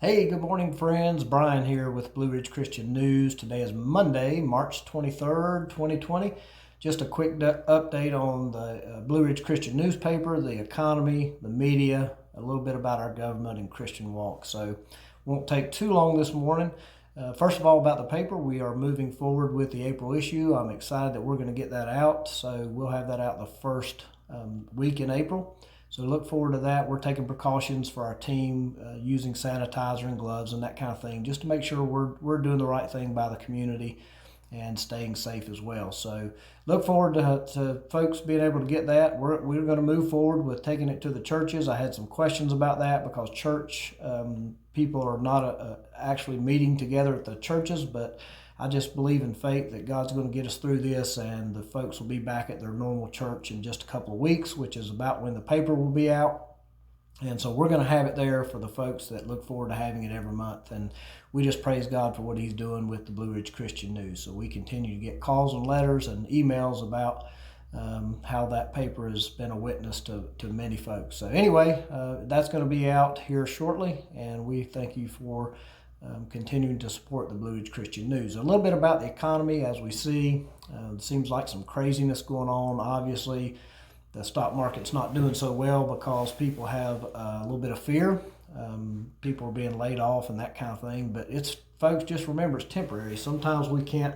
Hey, good morning, friends. Brian here with Blue Ridge Christian News. Today is Monday, March 23rd, 2020. Just a quick update on the Blue Ridge Christian newspaper, the economy, the media, a little bit about our government and Christian walk. So, won't take too long this morning. First of all, about the paper, we are moving forward with the April issue. I'm excited that we're going to get that out. So, we'll have that out the first week in April. So look forward to that. We're taking precautions for our team, using sanitizer and gloves and that kind of thing, just to make sure we're doing the right thing by the community and staying safe as well. So look forward to folks being able to get that. We're going to move forward with taking it to the churches. I had some questions about that because church people are not actually meeting together at the churches, but I just believe in faith that God's going to get us through this, and the folks will be back at their normal church in just a couple of weeks, which is about when the paper will be out. And so we're going to have it there for the folks that look forward to having it every month. And we just praise God for what He's doing with the Blue Ridge Christian News. So we continue to get calls and letters and emails about how that paper has been a witness to many folks. So anyway, that's going to be out here shortly, and we thank you for continuing to support the Blue Ridge Christian News. A little bit about the economy. As we see, it seems like some craziness going on. Obviously, the stock market's not doing so well because people have a little bit of fear. People are being laid off and that kind of thing. But it's, folks, just remember, it's temporary. Sometimes we can't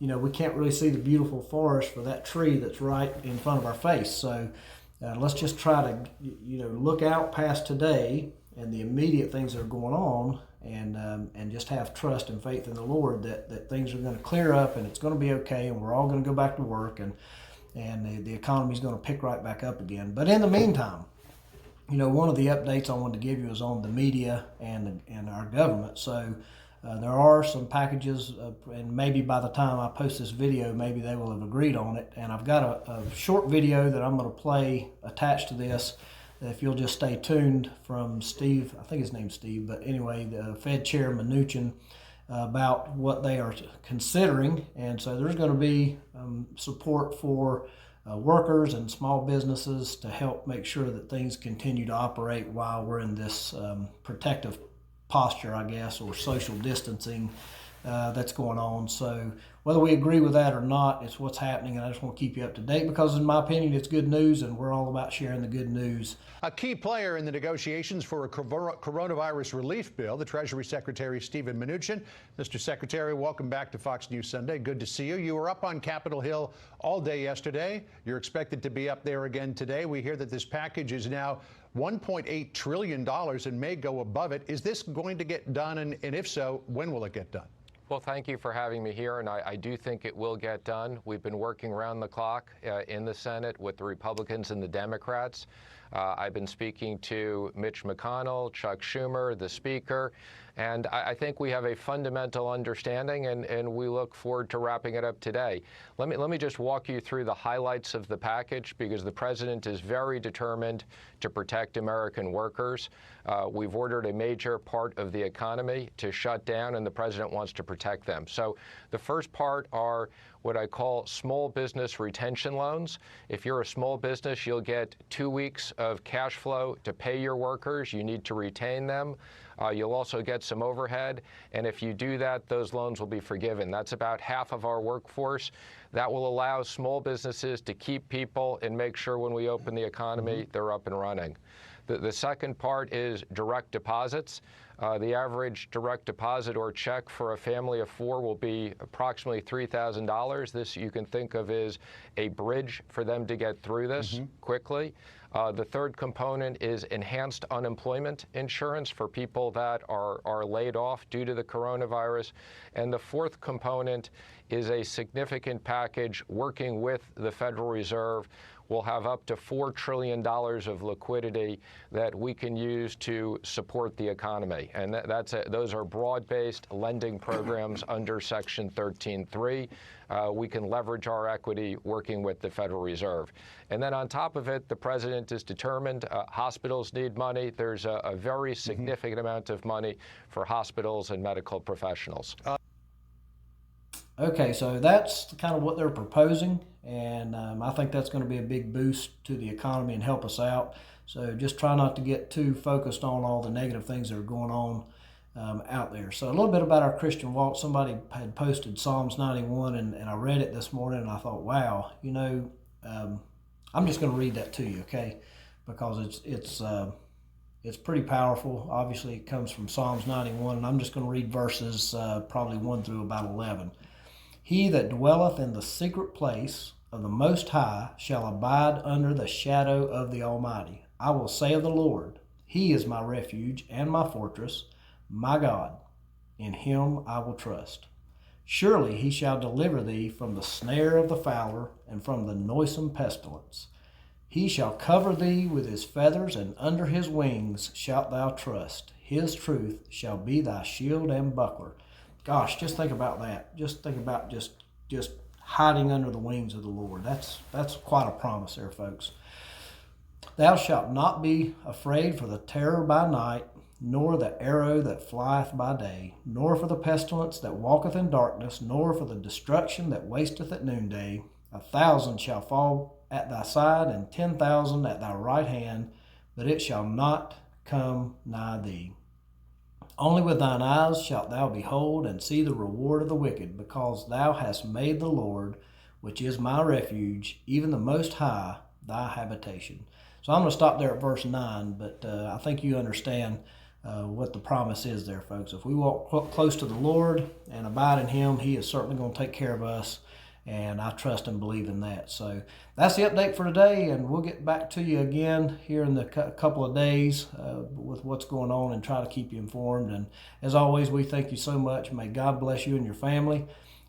really see the beautiful forest for that tree that's right in front of our face. So let's just try to look out past today and the immediate things that are going on, and just have trust and faith in the Lord that things are going to clear up and it's going to be okay, and we're all going to go back to work, and the economy is going to pick right back up again. But in the meantime, one of the updates I wanted to give you is on the media and our government. So there are some packages, and maybe by the time I post this video, maybe they will have agreed on it. And I've got a short video that I'm going to play attached to this. If you'll just stay tuned, from Steve, I think his name's Steve, but anyway, the Fed Chair Mnuchin, about what they are considering. And so there's going to be support for workers and small businesses to help make sure that things continue to operate while we're in this protective posture, I guess, or social distancing that's going on. So whether we agree with that or not, it's what's happening, and I just want to keep you up to date because, in my opinion, it's good news, and we're all about sharing the good news. A key player in the negotiations for a coronavirus relief bill, the Treasury Secretary Steven Mnuchin. Mr. Secretary, welcome back to Fox News Sunday. Good to see you. You were up on Capitol Hill all day yesterday. You're expected to be up there again today. We hear that this package is now $1.8 trillion and may go above it. Is this going to get done? And if so, when will it get done? Well, thank you for having me here, and I do think it will get done. We've been working around the clock in the Senate with the Republicans and the Democrats. I've been speaking to Mitch McConnell, Chuck Schumer, the Speaker, and I think we have a fundamental understanding, and we look forward to wrapping it up today. Let me just walk you through the highlights of the package, because the President is very determined to protect American workers. We've ordered a major part of the economy to shut down, and the President wants to protect them. So the first part are what I call small business retention loans. If you're a small business, you'll get 2 weeks of cash flow to pay your workers. You need to retain them. You'll also get some overhead, and if you do that, those loans will be forgiven. That's about half of our workforce. That will allow small businesses to keep people and make sure when we open the economy, they're up and running. The second part is direct deposits. The average direct deposit or check for a family of four will be approximately $3,000. This you can think of as a bridge for them to get through this quickly. The third component is enhanced unemployment insurance for people that are laid off due to the coronavirus. And the fourth component is a significant package working with the Federal Reserve. We'll have up to $4 trillion of liquidity that we can use to support the economy. And those are broad-based lending programs under Section 13.3. We can leverage our equity working with the Federal Reserve. And then on top of it, the President is determined. Hospitals need money. There's a very significant amount of money for hospitals and medical professionals. Okay, so that's kind of what they're proposing, and I think that's going to be a big boost to the economy and help us out. So just try not to get too focused on all the negative things that are going on out there. So a little bit about our Christian walk. Somebody had posted Psalms 91, and I read it this morning, and I thought, wow, I'm just going to read that to you, okay? Because it's pretty powerful. Obviously, it comes from Psalms 91, and I'm just going to read verses probably 1 through about 11. He that dwelleth in the secret place of the Most High shall abide under the shadow of the Almighty. I will say of the Lord, He is my refuge and my fortress, my God. In Him I will trust. Surely He shall deliver thee from the snare of the fowler and from the noisome pestilence. He shall cover thee with His feathers, and under His wings shalt thou trust. His truth shall be thy shield and buckler. Gosh, just think about that. Just think about just hiding under the wings of the Lord. That's quite a promise there, folks. Thou shalt not be afraid for the terror by night, nor the arrow that flieth by day, nor for the pestilence that walketh in darkness, nor for the destruction that wasteth at noonday. 1,000 shall fall at thy side, and 10,000 at thy right hand, but it shall not come nigh thee. Only with thine eyes shalt thou behold and see the reward of the wicked, because thou hast made the Lord, which is my refuge, even the Most High, thy habitation. So I'm going to stop there at verse 9, but I think you understand what the promise is there, folks. If we walk close to the Lord and abide in Him, He is certainly going to take care of us, and I trust and believe in that. So that's the update for today, and we'll get back to you again here in the couple of days with what's going on and try to keep you informed. And as always, we thank you so much. May God bless you and your family.